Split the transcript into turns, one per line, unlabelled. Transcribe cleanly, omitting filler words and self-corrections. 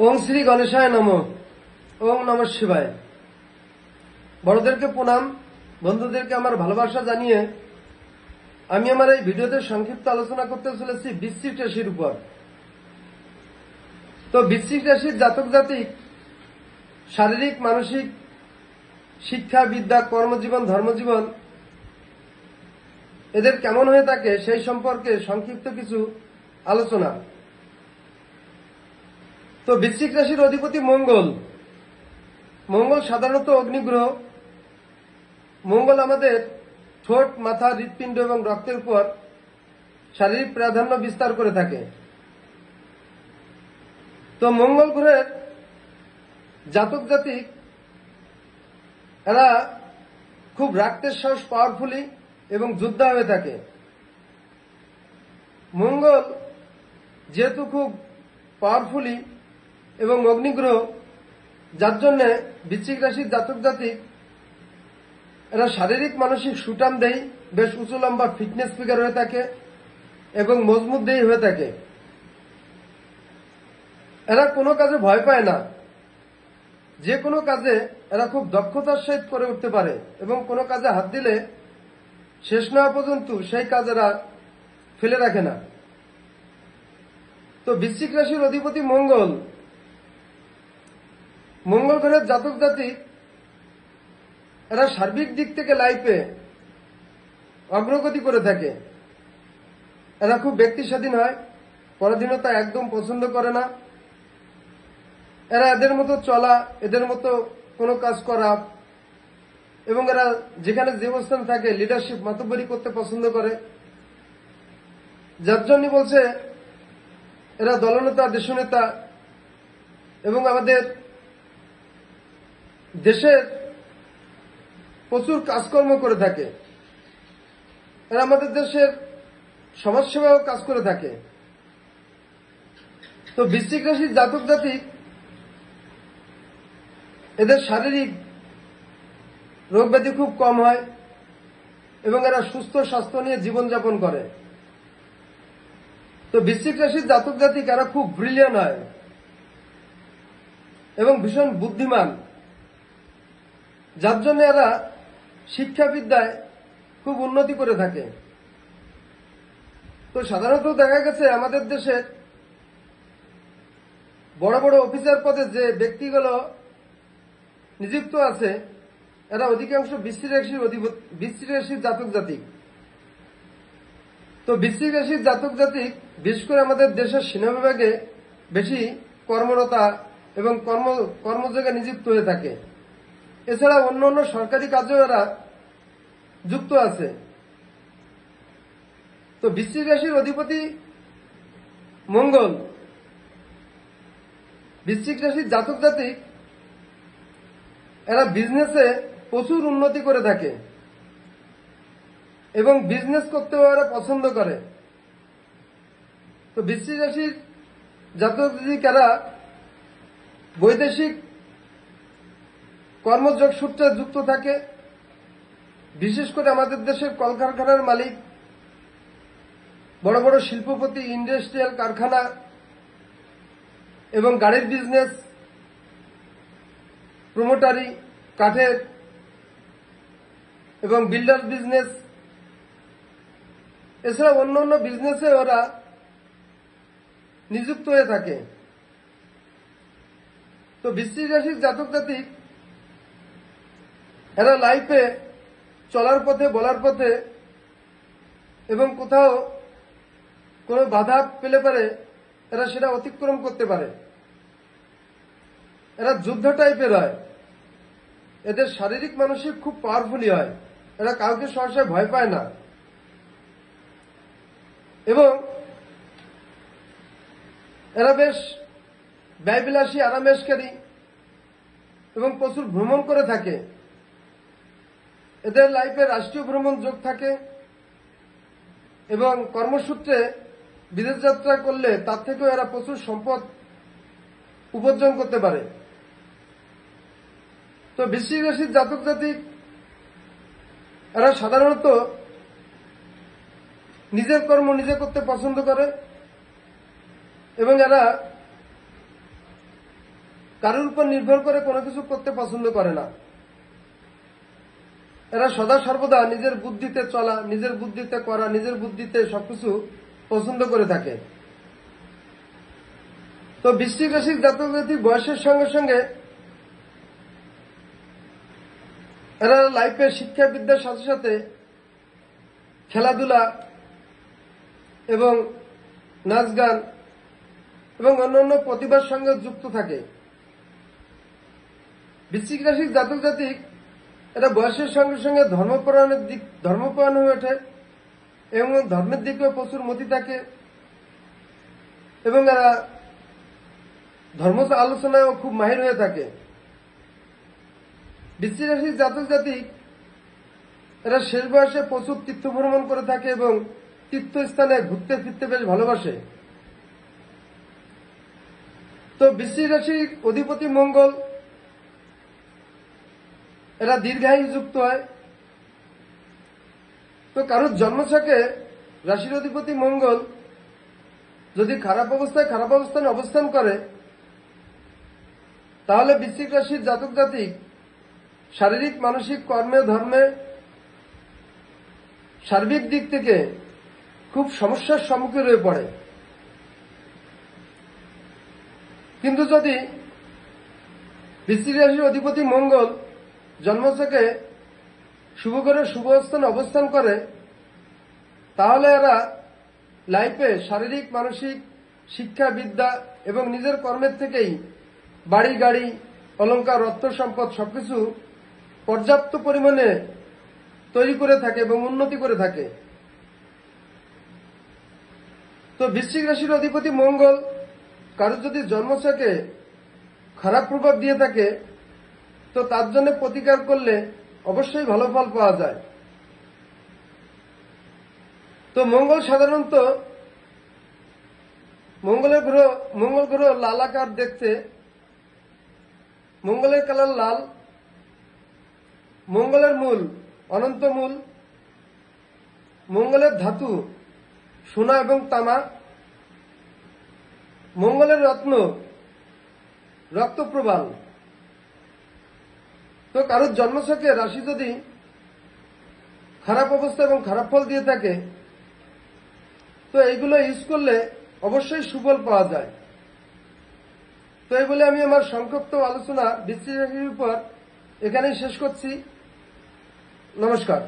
ওং শ্রী গণেশায় নমঃ। ওং নমঃ শিবায়। বড়দেরকে প্রণাম, বন্ধুদেরকে আমার ভালোবাসা জানিয়ে আমি আমার এই ভিডিওতে সংক্ষিপ্ত আলোচনা করতে চলেছি বৃশ্চিক রাশির উপর। তো বৃশ্চিক রাশির জাতক জাতিক শারীরিক, মানসিক, শিক্ষা, বিদ্যা, কর্মজীবন, ধর্মজীবন এদের কেমন হয়ে থাকে সেই সম্পর্কে সংক্ষিপ্ত কিছু আলোচনা। তো বৃশ্চিক রাশির অধিপতি মঙ্গল। মঙ্গল সাধারণত অগ্নিগ্রহ। মঙ্গল আমাদের ঠোঁট, মাথা, হৃৎপিণ্ড এবং রক্তের উপর শারীরিক প্রাধান্য বিস্তার করে থাকে। তো মঙ্গল গ্রহের জাতক জাতিক এরা খুব রাগতেজসাহস, পাওয়ারফুলি এবং যোদ্ধা হয়ে থাকে। মঙ্গল যেহেতু খুব পাওয়ারফুলি এবং অগ্নিগ্রহ, যার জন্য বৃশ্চিক রাশির জাতক জাতিক এরা শারীরিক, মানসিক সুঠাম দেই, বেশ উঁচু লম্বা ফিটনেস ফিগার হয়ে থাকে এবং মজবুত দেই হয়ে থাকে। এরা কোনো কাজে ভয় পায় না। যে কোনো কাজে এরা খুব দক্ষতার সহিত করে উঠতে পারে এবং কোনো কাজে হাত দিলে শেষ না পর্যন্ত সেই কাজ এরা ফেলে রাখে না। তো বৃশ্চিক রাশির অধিপতি মঙ্গল। মঙ্গল গ্রহের জাতক জাতিক এরা সার্বিক দিক থেকে লাইফে অগ্রগতি করে থাকে। এরা খুব ব্যক্তি স্বাধীন হয়, পরাধীনতা একদম পছন্দ করে না। এরা এদের মতো চলা, এদের মতো কোনো কাজ করা এবং এরা যেখানে যে অবস্থান থাকে লিডারশিপ, মাতব্বরি করতে পছন্দ করে। যার জন্য বলছে এরা দলনেতা, দেশনেতা এবং আমাদের দেশের প্রচুর কাজকর্ম করে থাকে। এরা আমাদের দেশের সমাজসেবাও কাজ করে থাকে। তো বৃশ্চিক রাশির জাতক জাতিক এদের শারীরিক রোগ ব্যাধি খুব কম হয় এবং এরা সুস্থ স্বাস্থ্য নিয়ে জীবনযাপন করে। তো বৃশ্চিক রাশির জাতক জাতিক এরা খুব ব্রিলিয়ান্ট হয় এবং ভীষণ বুদ্ধিমান, যার জন্য এরা শিক্ষাবিদ্যায় খুব উন্নতি করে থাকে। তো সাধারণত দেখা গেছে আমাদের দেশের বড় বড় অফিসার পদে যে ব্যক্তিগুলো নিযুক্ত আছে এরা অধিকাংশ বৃশ্চিক রাশির জাতক জাতিক। তো বৃশ্চিক রাশির জাতক জাতিক বিশেষ করে আমাদের দেশের সেনা বিভাগে বেশি কর্মরতা এবং কর্মযোগে নিযুক্ত হয়ে থাকে। এছাড়া অন্য অন্য সরকারি কাজেও এরা যুক্ত আছে। তো বৃশ্চিক রাশির অধিপতি মঙ্গল। বৃশ্চিক রাশির জাতক জাতিক এরা বিজনেসে প্রচুর উন্নতি করে থাকে এবং বিজনেস করতেও এরা পছন্দ করে। তো বৃশ্চিক রাশির জাতক জাতিক এরা বৈদেশিক কর্মযোগ সূত্রে যুক্ত থাকে। বিশেষ করে আমাদের দেশের কলকারখানার মালিক, বড় বড় শিল্পপতি, ইন্ডাস্ট্রিয়াল কারখানা এবং গাড়ির বিজনেস, প্রমোটারি, কাঠের এবং বিল্ডার বিজনেস, এছাড়া অন্য অন্য বিজনেসে ওরা নিযুক্ত হয়ে থাকে। তো বৃশ্চিক রাশির জাতক জাতিক এরা লাইফে চলার পথে, বলার পথে এবং কোথাও কোনো বাধা পেলে পারে এরা সেটা অতিক্রম করতে পারে। এরা যুদ্ধ টাইপের হয়। এদের শারীরিক, মানসিক খুব পাওয়ারফুলি হয়। এরা কাউকে সহসায় ভয় পায় না এবং এরা বেশ ব্যয়বিলাসী, আরামেশকারী এবং প্রচুর ভ্রমণ করে থাকে। এদের লাইফে রাষ্ট্রীয় ভ্রমণ যোগ থাকে এবং কর্মসূত্রে বিদেশ যাত্রা করলে তার থেকেও এরা প্রচুর সম্পদ উপার্জন করতে পারে। তো বৃশ্চিক রাশির জাতক জাতিক এরা সাধারণত নিজের কর্ম নিজে করতে পছন্দ করে এবং এরা কারোর উপর নির্ভর করে কোনো কিছু করতে পছন্দ করে না। এরা সদা সর্বদা নিজের বুদ্ধিতে চলা, নিজের বুদ্ধিতে করা, নিজের বুদ্ধিতে সবকিছু পছন্দ করে থাকে। তো বৃশ্চিক রাশির জাতক জাতিক বয়সের সঙ্গে সঙ্গে এরা লাইফে শিক্ষা বিদ্যার সাথে সাথে খেলাধুলা এবং নাচ গান এবং অন্যান্য প্রতিভার সঙ্গে যুক্ত থাকে। বৃশ্চিক রাশির জাতক জাতিক এরা বয়সের সঙ্গে সঙ্গে ধর্মপরায়ণ হয়ে ওঠে এবং ধর্মের দিকেও প্রচুর মতি থাকে এবং এরা ধর্ম আলোচনায়ও খুব মাহির হয়ে থাকে। বৃশ্চিক রাশির জাতক জাতিক এরা শেষ বয়সে প্রচুর তীর্থ ভ্রমণ করে থাকে এবং তীর্থস্থানে ঘুরতে ফিরতে বেশ ভালোবাসে। তো বৃশ্চিক রাশির অধিপতি মঙ্গল এরা দীর্ঘায়ু যুক্ত হয়। তো কারোর জন্মছকে রাশির অধিপতি মঙ্গল যদি খারাপ অবস্থানে অবস্থান করে তাহলে বৃশ্চিক রাশির জাতক জাতিক শারীরিক মানসিক কর্মে ধর্মে সার্বিক দিক থেকে খুব সমস্যার সম্মুখীন হয়ে পড়ে। কিন্তু যদি বৃশ্চিক রাশির অধিপতি মঙ্গল জন্মছকে শুভ করে শুভ স্থানে অবস্থান করে তাহলে এরা লাইফে শারীরিক মানসিক শিক্ষা বিদ্যা এবং নিজের কর্মের থেকেই বাড়ি গাড়ি অলংকার অর্থ সম্পদ সবকিছু পর্যাপ্ত পরিমাণে তৈরি করে থাকে এবং উন্নতি করে থাকে। তো বৃশ্চিক রাশির অধিপতি মঙ্গল কারো যদি জন্মছকে খারাপ প্রভাব দিয়ে থাকে তো তার জন্য প্রতিকার করলে অবশ্যই ভালো ফল পাওয়া যায়। তো মঙ্গল সাধারণত মঙ্গল গ্রহ লাল আকার দেখতে। মঙ্গলের কালার লাল। মঙ্গলের মূল অনন্ত মূল। মঙ্গলের ধাতু সোনা এবং তামা। মঙ্গলের রত্ন রক্তপ্রবাল। তো কারোর জন্মছকে রাশি যদি খারাপ অবস্থা এবং খারাপ ফল দিয়ে থাকে তো এইগুলো ইউজ করলে অবশ্যই সুফল পাওয়া যায়। তো এই বলে আমি আমার সংক্ষিপ্ত আলোচনা বৃশ্চিক রাশির উপর এখানেই শেষ করছি। নমস্কার।